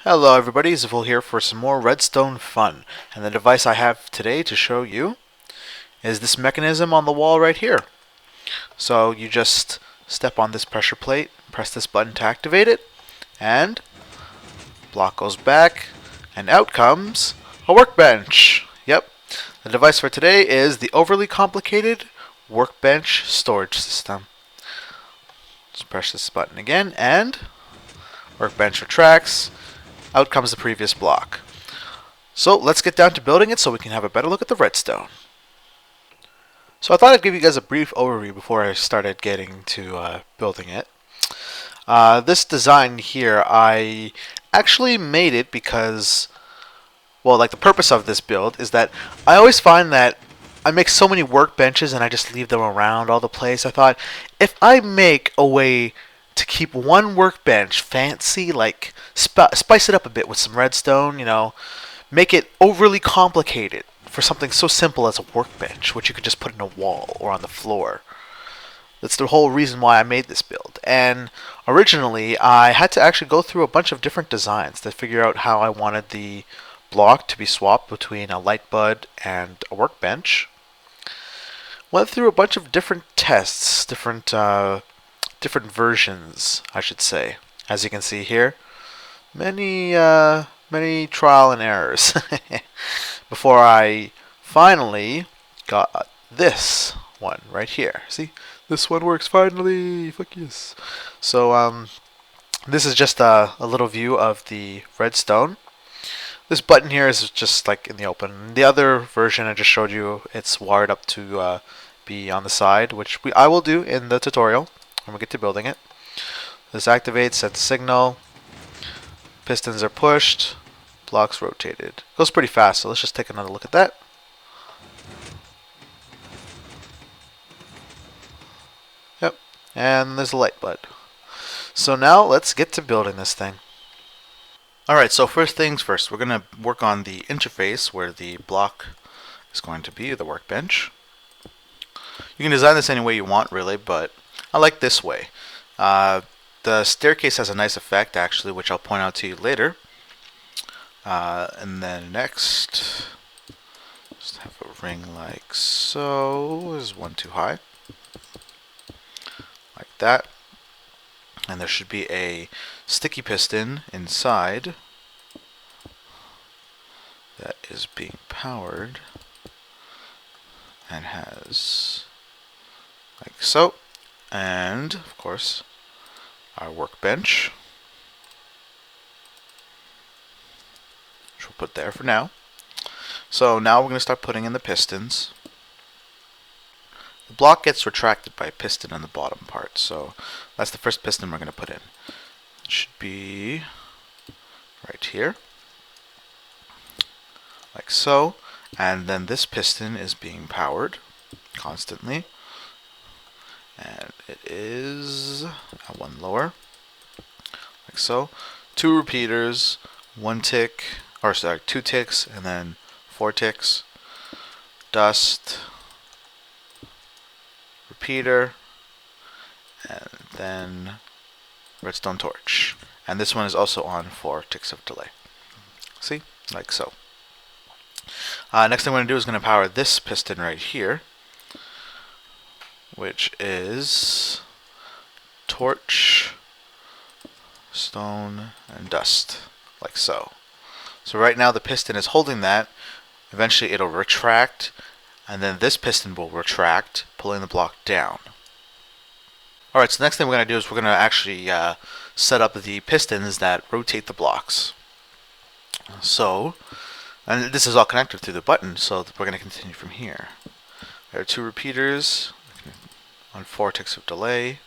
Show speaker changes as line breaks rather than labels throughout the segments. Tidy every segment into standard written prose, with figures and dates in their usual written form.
Hello everybody, Zivul here for some more Redstone fun. And the device I have today to show you is this mechanism on the wall right here. So you just step on this pressure plate, press this button to activate it, and block goes back, and out comes a workbench. Yep, the device for today is the overly complicated workbench storage system. Just press this button again, and workbench retracts. Out comes the previous block. So let's get down to building it so we can have a better look at the redstone. So I thought I'd give you guys a brief overview before I started getting to building it. This design here, I actually made it because, well, like the purpose of this build is that I always find that I make so many workbenches and I just leave them around all the place. I thought if I make a way to keep one workbench fancy, like spice it up a bit with some redstone, make it overly complicated for something so simple as a workbench, which you could just put in a wall or on the floor. That's the whole reason why I made this build. And originally, I had to actually go through a bunch of different designs to figure out how I wanted the block to be swapped between a light bud and a workbench. Went through a bunch of different tests, different versions, I should say. As you can see here, many trial and errors before I finally got this one right here. See, this one works finally. Fuck yes. So this is just a little view of the redstone. This button here is just like in the open. The other version I just showed you, it's wired up to be on the side, which I will do in the tutorial when we get to building it. This activates, sets a signal. Pistons are pushed. Blocks rotated. Goes pretty fast, so let's just take another look at that. Yep, and there's a light bud. So now let's get to building this thing. Alright, so first things first, we're going to work on the interface where the block is going to be, the workbench. You can design this any way you want, really, but I like this way. The staircase has a nice effect, actually, which I'll point out to you later. And then next, just have a ring like so. Is one too high? Like that. And there should be a sticky piston inside that is being powered and has like so. And, of course, our workbench, which we'll put there for now. So now we're going to start putting in the pistons. The block gets retracted by a piston in the bottom part, so that's the first piston we're going to put in. It should be right here, like so, and then this piston is being powered constantly, and it is at one lower, like so. Two repeaters, one tick, or sorry, two ticks, and then 4 ticks. Dust, repeater, and then redstone torch. And this one is also on 4 ticks of delay. See? Like so. Next thing I'm going to do is going to power this piston right here, which is torch, stone, and dust, like so. So right now the piston is holding that. Eventually it'll retract, and then this piston will retract, pulling the block down. Alright, so the next thing we're going to do is we're going to actually set up the pistons that rotate the blocks. So, and this is all connected through the button, so we're going to continue from here. There are 2 repeaters on 4 ticks of delay.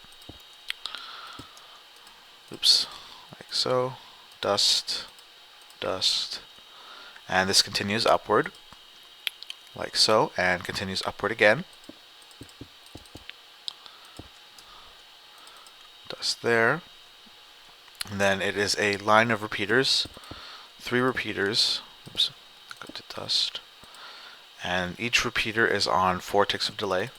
Oops, like so. Dust, dust, and this continues upward, like so, and continues upward again. Dust there. And then it is a line of repeaters, 3 repeaters. Oops, go to dust. And each repeater is on 4 ticks of delay.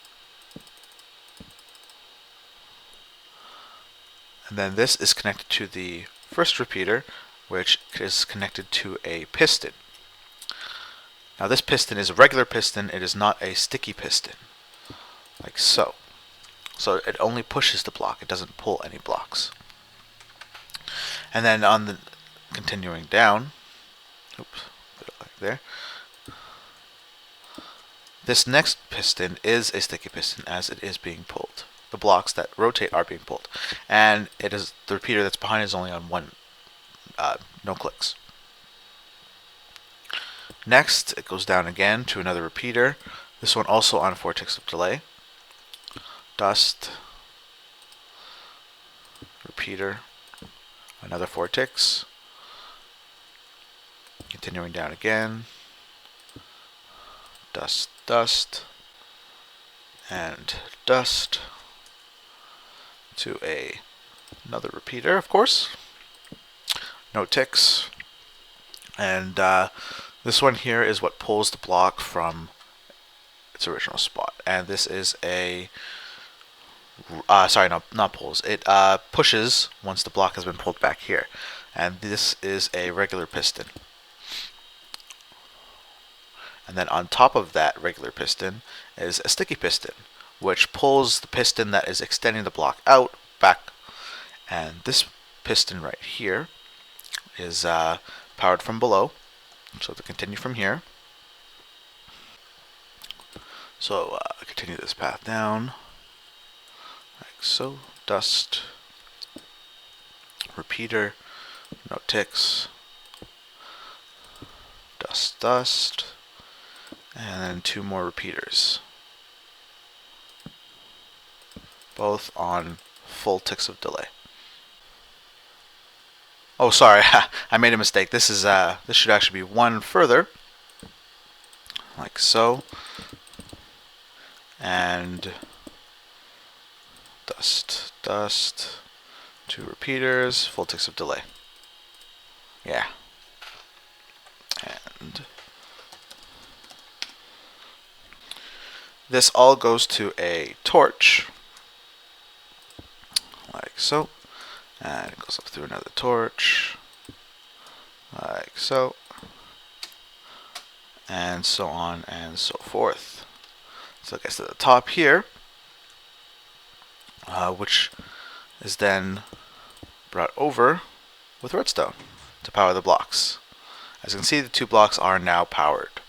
And then this is connected to the first repeater which is connected to a piston. Now this piston is a regular piston, it is not a sticky piston, like so. So it only pushes the block, it doesn't pull any blocks. And then on the continuing down, oops, put it like there. This next piston is a sticky piston as it is being pulled. The blocks that rotate are being pulled. And it is the repeater that's behind is only on one, no clicks. Next, it goes down again to another repeater. This one also on 4 ticks of delay. Dust, repeater, another 4 ticks. Continuing down again. Dust, dust, and dust to another repeater, of course. No ticks. And this one here is what pulls the block from its original spot. And this is a sorry, no, not pulls. It pushes once the block has been pulled back here. And this is a regular piston. And then on top of that regular piston is a sticky piston, which pulls the piston that is extending the block out, back. And this piston right here is powered from below. So to continue from here. So continue this path down, like so. Dust, repeater, no ticks, dust, dust, and then 2 more repeaters, both on full ticks of delay. Oh, sorry, I made a mistake. This is this should actually be 1 further, like so, and dust, dust, 2 repeaters, full ticks of delay. Yeah, and this all goes to a torch, like so, and it goes up through another torch, like so, and so on and so forth. So it gets to the top here, which is then brought over with redstone to power the blocks. As you can see, the 2 blocks are now powered.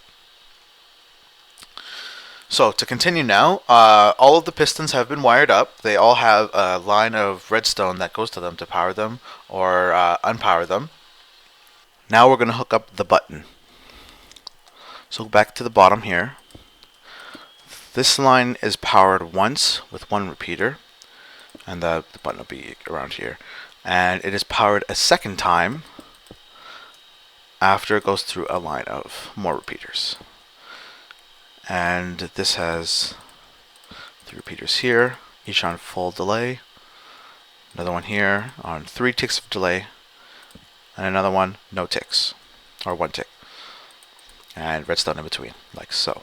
So to continue now, all of the pistons have been wired up. They all have a line of redstone that goes to them to power them or unpower them. Now we're going to hook up the button. So back to the bottom here. This line is powered once with 1 repeater, and the button will be around here. And it is powered a second time after it goes through a line of more repeaters. And this has 3 repeaters here, each on full delay. Another one here on 3 ticks of delay, and another one no ticks, or 1 tick, and redstone in between, like so.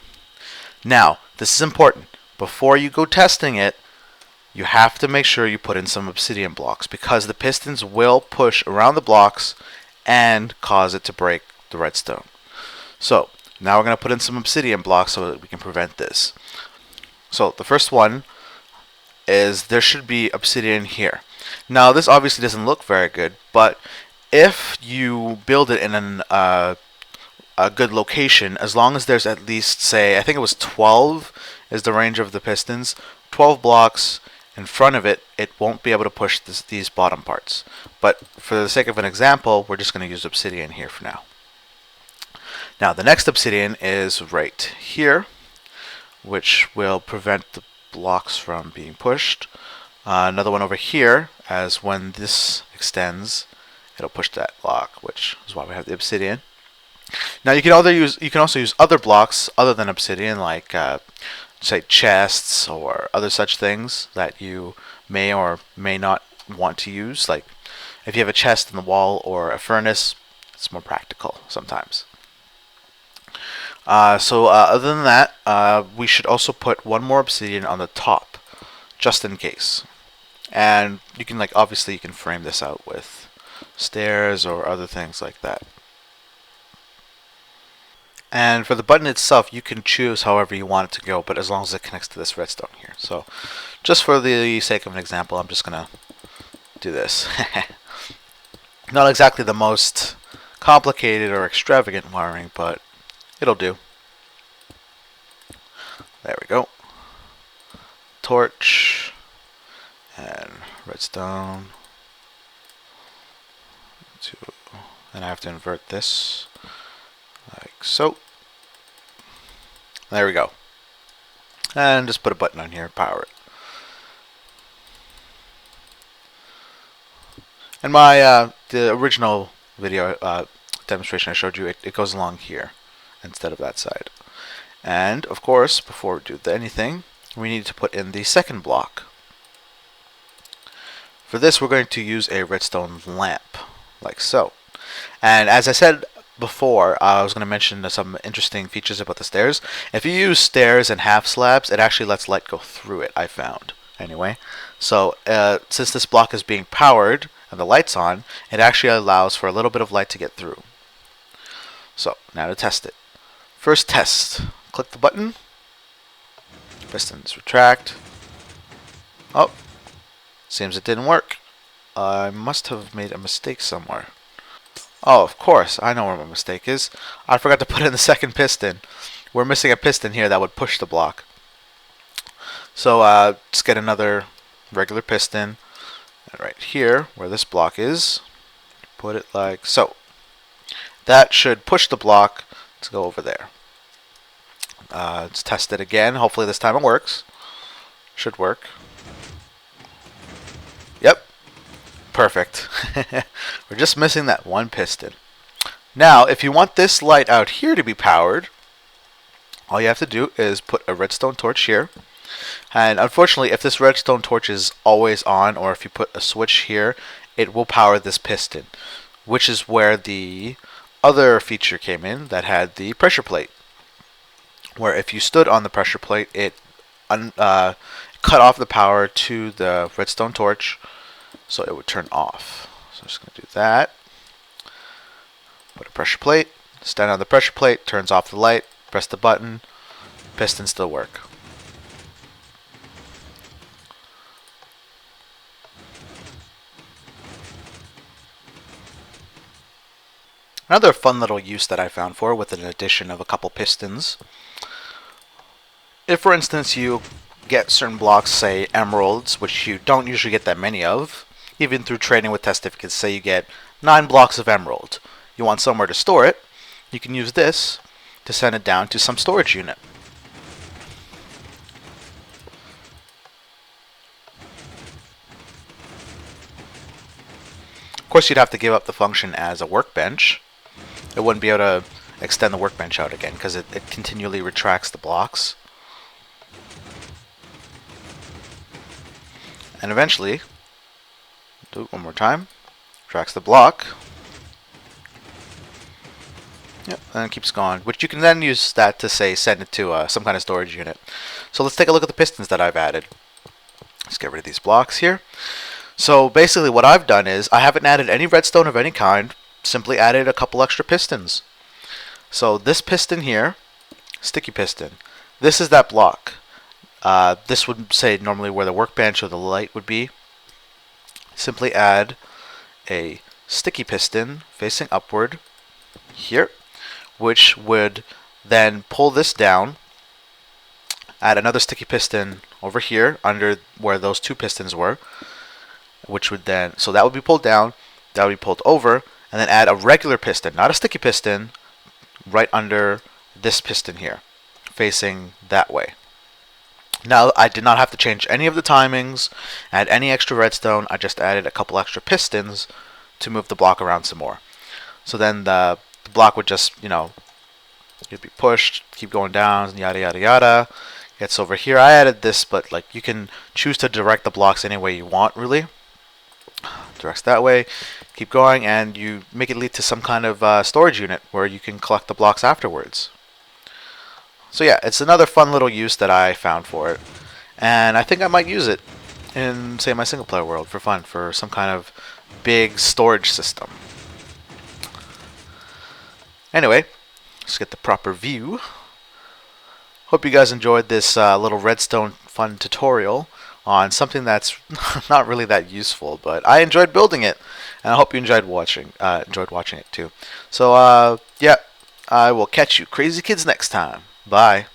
Now, this is important. Before you go testing it, you have to make sure you put in some obsidian blocks, because the pistons will push around the blocks and cause it to break the redstone. So now we're going to put in some obsidian blocks so that we can prevent this. So the first one is there should be obsidian here. Now this obviously doesn't look very good, but if you build it in a good location, as long as there's at least, say, I think it was 12 is the range of the pistons, 12 blocks in front of it, it won't be able to push these bottom parts. But for the sake of an example, we're just going to use obsidian here for now. Now the next obsidian is right here, which will prevent the blocks from being pushed. Another one over here, as when this extends, it'll push that block, which is why we have the obsidian. Now you can also use other blocks other than obsidian, like say chests or other such things that you may or may not want to use. Like if you have a chest in the wall or a furnace, it's more practical sometimes. Other than that, we should also put 1 more obsidian on the top, just in case. And you can obviously you can frame this out with stairs or other things like that. And for the button itself, you can choose however you want it to go, but as long as it connects to this redstone here. So just for the sake of an example, I'm just going to do this. Not exactly the most complicated or extravagant wiring, but it'll do. There we go. Torch and redstone. And I have to invert this like so. There we go. And just put a button on here, power it. And my the original video demonstration I showed you, it goes along here instead of that side. And of course, before we do anything, we need to put in the second block. For this, we're going to use a redstone lamp, like so. And as I said before, I was going to mention some interesting features about the stairs. If you use stairs and half slabs, it actually lets light go through it, I found. Anyway, so since this block is being powered and the light's on, it actually allows for a little bit of light to get through. So, now to test it. First test. Click the button. Pistons retract. Oh, seems it didn't work. I must have made a mistake somewhere. Oh, of course, I know where my mistake is. I forgot to put in the second piston. We're missing a piston here that would push the block. So just get another regular piston. And right here, where this block is, put it like so. That should push the block to go over there. Let's test it again. Hopefully this time it works. Should work. Yep. Perfect. We're just missing that one piston. Now, if you want this light out here to be powered, all you have to do is put a redstone torch here. And unfortunately, if this redstone torch is always on, or if you put a switch here, it will power this piston, which is where the other feature came in that had the pressure plate, where if you stood on the pressure plate, it cut off the power to the redstone torch, so it would turn off. So I'm just going to do that. Put a pressure plate, stand on the pressure plate, turns off the light, press the button, pistons still work. Another fun little use that I found for, with an addition of a couple pistons, if for instance you get certain blocks, say emeralds, which you don't usually get that many of, even through trading with testificates, say you get 9 blocks of emerald, you want somewhere to store it, you can use this to send it down to some storage unit. Of course, you'd have to give up the function as a workbench. It wouldn't be able to extend the workbench out again because it continually retracts the blocks. And eventually, do it one more time, retracts the block. Yep, and it keeps going, which you can then use that to, say, send it to some kind of storage unit. So let's take a look at the pistons that I've added. Let's get rid of these blocks here. So basically what I've done is, I haven't added any redstone of any kind, simply added a couple extra pistons. So this piston here, sticky piston, this is that block. This would say normally where the workbench or the light would be. Simply add a sticky piston facing upward here, which would then pull this down. Add another sticky piston over here under where those 2 pistons were, which would then, so that would be pulled down, that would be pulled over, and then add a regular piston, not a sticky piston, right under this piston here, facing that way. Now, I did not have to change any of the timings, add any extra redstone, I just added a couple extra pistons to move the block around some more. So then the block would just, it'd be pushed, keep going down, yada yada yada. Gets over here. I added this, but like you can choose to direct the blocks any way you want, really. Directs that way, keep going, and you make it lead to some kind of storage unit where you can collect the blocks afterwards. So yeah, it's another fun little use that I found for it, and I think I might use it in, say, my single player world for fun, for some kind of big storage system. Anyway, let's get the proper view. Hope you guys enjoyed this little redstone fun tutorial on something that's not really that useful, but I enjoyed building it, and I hope you enjoyed watching it too. So yeah, I will catch you crazy kids next time. Bye.